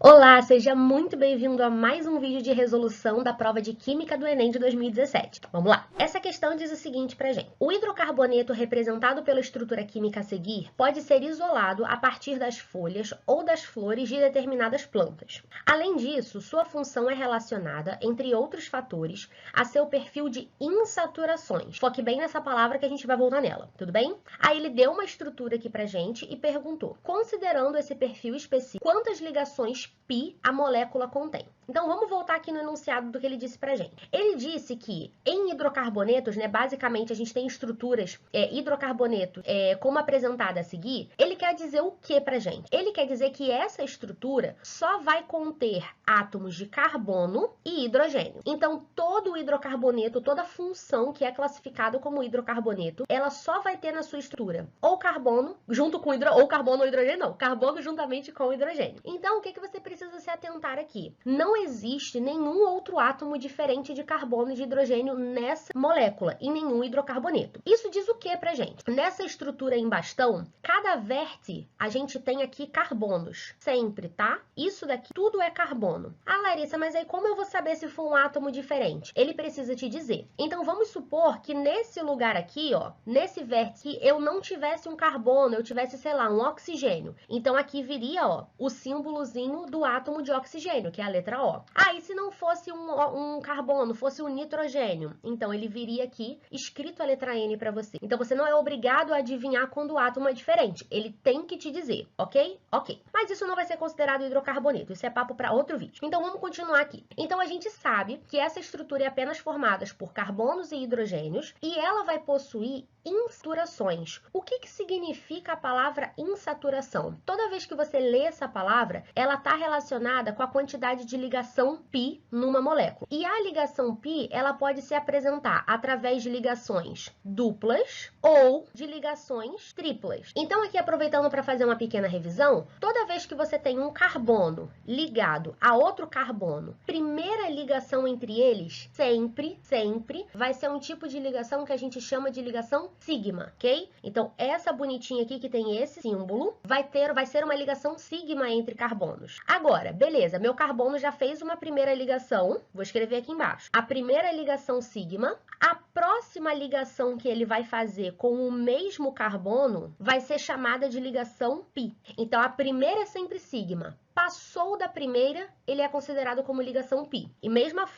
Olá, seja muito bem-vindo a mais um vídeo de resolução da prova de Química do Enem de 2017. Vamos lá! Essa questão diz o seguinte pra gente. O hidrocarboneto representado pela estrutura química a seguir pode ser isolado a partir das folhas ou das flores de determinadas plantas. Além disso, sua função é relacionada, entre outros fatores, a seu perfil de insaturações. Foque bem nessa palavra que a gente vai voltar nela, tudo bem? Aí ele deu uma estrutura aqui pra gente e perguntou, considerando esse perfil específico, quantas ligações π a molécula contém. Então, vamos voltar aqui no enunciado do que ele disse pra gente. Ele disse que em hidrocarbonetos, basicamente a gente tem estruturas hidrocarboneto como apresentada a seguir. Ele quer dizer o que pra gente? Ele quer dizer que essa estrutura só vai conter átomos de carbono e hidrogênio. Então, todo o hidrocarboneto, toda função que é classificado como hidrocarboneto, ela só vai ter na sua estrutura ou carbono junto com ou carbono ou hidrogênio, não, carbono juntamente com o hidrogênio. Então, o que você precisa se atentar aqui? Não existe nenhum outro átomo diferente de carbono e de hidrogênio nessa molécula, em nenhum hidrocarboneto. Isso diz o que pra gente? Nessa estrutura em bastão, cada vértice a gente tem aqui carbonos, sempre, tá? Isso daqui tudo é carbono. Ah, Larissa, mas aí como eu vou saber se for um átomo diferente? Ele precisa te dizer. Então, vamos supor que nesse lugar aqui, ó, nesse vértice, eu não tivesse um carbono, eu tivesse, sei lá, um oxigênio. Então, aqui viria, ó, o símbolozinho do átomo de oxigênio, que é a letra O. Ah, e se não fosse um carbono, fosse um nitrogênio? Então, ele viria aqui escrito a letra N para você. Então, você não é obrigado a adivinhar quando o átomo é diferente. Ele tem que te dizer, ok? Ok. Mas isso não vai ser considerado hidrocarboneto. Isso é papo para outro vídeo. Então, vamos continuar aqui. Então, a gente sabe que essa estrutura é apenas formada por carbonos e hidrogênios e ela vai possuir insaturações. O que significa a palavra insaturação? Toda vez que você lê essa palavra, ela está relacionada com a quantidade de ligação π numa molécula. E a ligação π, ela pode se apresentar através de ligações duplas ou de ligações triplas. Então, aqui aproveitando para fazer uma pequena revisão, toda vez que você tem um carbono ligado a outro carbono, primeira ligação entre eles, sempre vai ser um tipo de ligação que a gente chama de ligação sigma, ok? Então, essa bonitinha aqui que tem esse símbolo vai ser uma ligação sigma entre carbonos. Agora, beleza, meu carbono já fez uma primeira ligação, vou escrever aqui embaixo. A primeira ligação sigma, a próxima ligação que ele vai fazer com o mesmo carbono vai ser chamada de ligação π. Então, a primeira é sempre sigma. Passou da primeira, ele é considerado como ligação π. E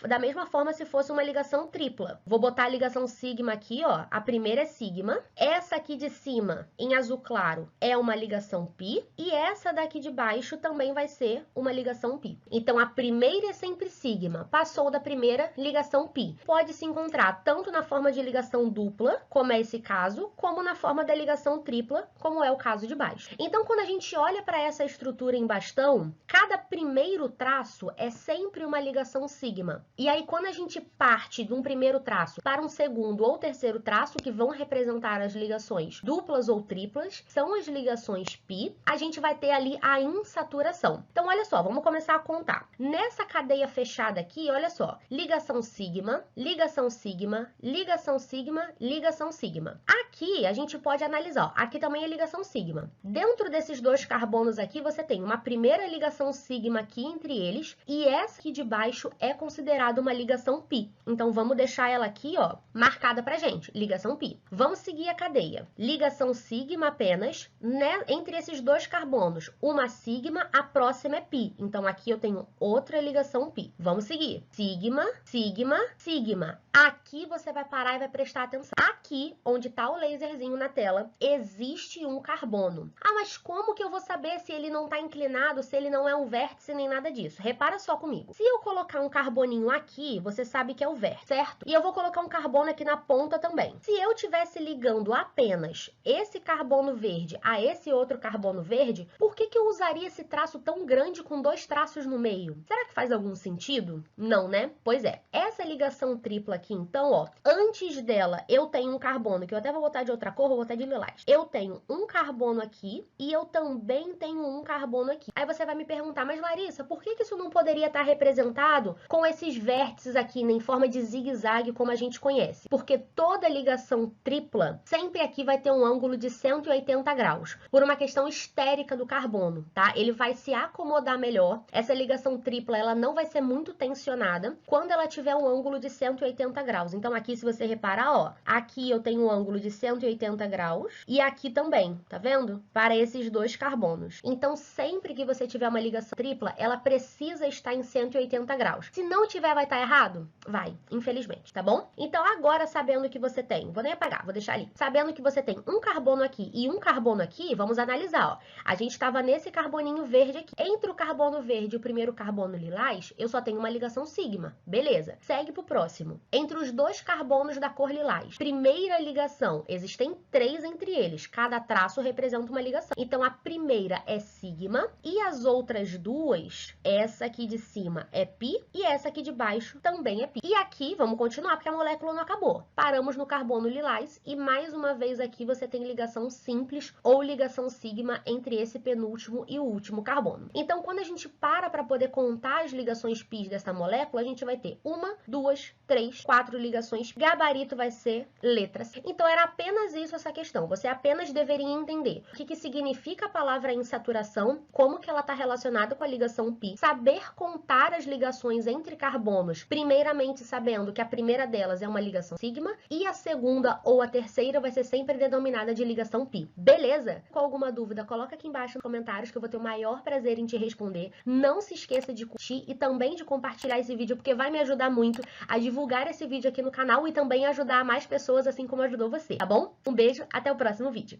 da mesma forma se fosse uma ligação tripla. Vou botar a ligação sigma aqui, ó. A primeira é sigma. Essa aqui de cima, em azul claro, é uma ligação π. E essa daqui de baixo também vai ser uma ligação π. Então, a primeira é sempre sigma. Passou da primeira, ligação π. Pode se encontrar tanto na forma de ligação dupla, como é esse caso, como na forma da ligação tripla, como é o caso de baixo. Então, quando a gente olha para essa estrutura em bastão, cada primeiro traço é sempre uma ligação sigma. E aí, quando a gente parte de um primeiro traço para um segundo ou terceiro traço, que vão representar as ligações duplas ou triplas, são as ligações π, a gente vai ter ali a insaturação. Então, olha só, vamos começar a contar. Nessa cadeia fechada aqui, olha só, ligação sigma, ligação sigma, ligação sigma, ligação sigma. Aqui, a gente pode analisar, ó, aqui também é ligação sigma. Dentro desses dois carbonos aqui, você tem uma primeira ligação sigma aqui entre eles, e essa aqui de baixo é considerada uma ligação π. Então, vamos deixar ela aqui, ó, marcada pra gente, ligação π. Vamos seguir a cadeia. Ligação sigma apenas, né, entre esses dois carbonos. Uma sigma, a próxima é π. Então, aqui eu tenho outra ligação π. Vamos seguir. Sigma, sigma, sigma. Aqui você vai parar e vai prestar atenção. Aqui, onde está o laserzinho na tela, existe um carbono. Ah, mas como que eu vou saber se ele não está inclinado, se ele não é um vértice nem nada disso? Repara só comigo. Se eu colocar um carboninho aqui, você sabe que é o vértice, certo? E eu vou colocar um carbono aqui na ponta também. Se eu estivesse ligando apenas esse carbono verde a esse outro carbono verde, por que eu usaria esse traço tão grande com dois traços no meio? Será que faz algum sentido? Não, né? Pois é. Essa ligação tripla aqui, então, ó, antes dela eu tenho um carbono, que eu até vou botar de outra cor, vou botar de lilás. Eu tenho um carbono aqui e eu também tenho um carbono aqui. Aí você vai vai me perguntar, mas Larissa, por que isso não poderia estar representado com esses vértices aqui, né, em forma de zigue-zague, como a gente conhece? Porque toda ligação tripla, sempre aqui vai ter um ângulo de 180 graus, por uma questão estérica do carbono, tá? Ele vai se acomodar melhor. Essa ligação tripla, ela não vai ser muito tensionada quando ela tiver um ângulo de 180 graus. Então, aqui, se você reparar, ó, aqui eu tenho um ângulo de 180 graus e aqui também, tá vendo? Para esses dois carbonos. Então, sempre que você tiver uma ligação tripla, ela precisa estar em 180 graus. Se não tiver, vai estar errado? Vai, infelizmente, tá bom? Então, agora, sabendo que você tem, vou nem apagar, vou deixar ali. Sabendo que você tem um carbono aqui e um carbono aqui, vamos analisar, ó. A gente estava nesse carboninho verde aqui. Entre o carbono verde e o primeiro carbono lilás, eu só tenho uma ligação sigma. Beleza. Segue pro próximo. Entre os dois carbonos da cor lilás, primeira ligação, existem 3 entre eles. Cada traço representa uma ligação. Então, a primeira é sigma e as outras duas, essa aqui de cima é pi e essa aqui de baixo também é pi. E aqui, vamos continuar porque a molécula não acabou. Paramos no carbono lilás e mais uma vez aqui você tem ligação simples ou ligação sigma entre esse penúltimo e o último carbono. Então, quando a gente para poder contar as ligações pi dessa molécula, a gente vai ter 1, 2, 3, 4 ligações. Gabarito vai ser letra C. Então, era apenas isso essa questão. Você apenas deveria entender o que significa a palavra insaturação, como que ela está relacionada com a ligação pi, saber contar as ligações entre carbonos, primeiramente sabendo que a primeira delas é uma ligação sigma e a segunda ou a terceira vai ser sempre denominada de ligação pi. Beleza? Com alguma dúvida, coloca aqui embaixo nos comentários que eu vou ter o maior prazer em te responder. Não se esqueça de curtir e também de compartilhar esse vídeo, porque vai me ajudar muito a divulgar esse vídeo aqui no canal e também ajudar mais pessoas, assim como ajudou você, tá bom? Um beijo, até o próximo vídeo.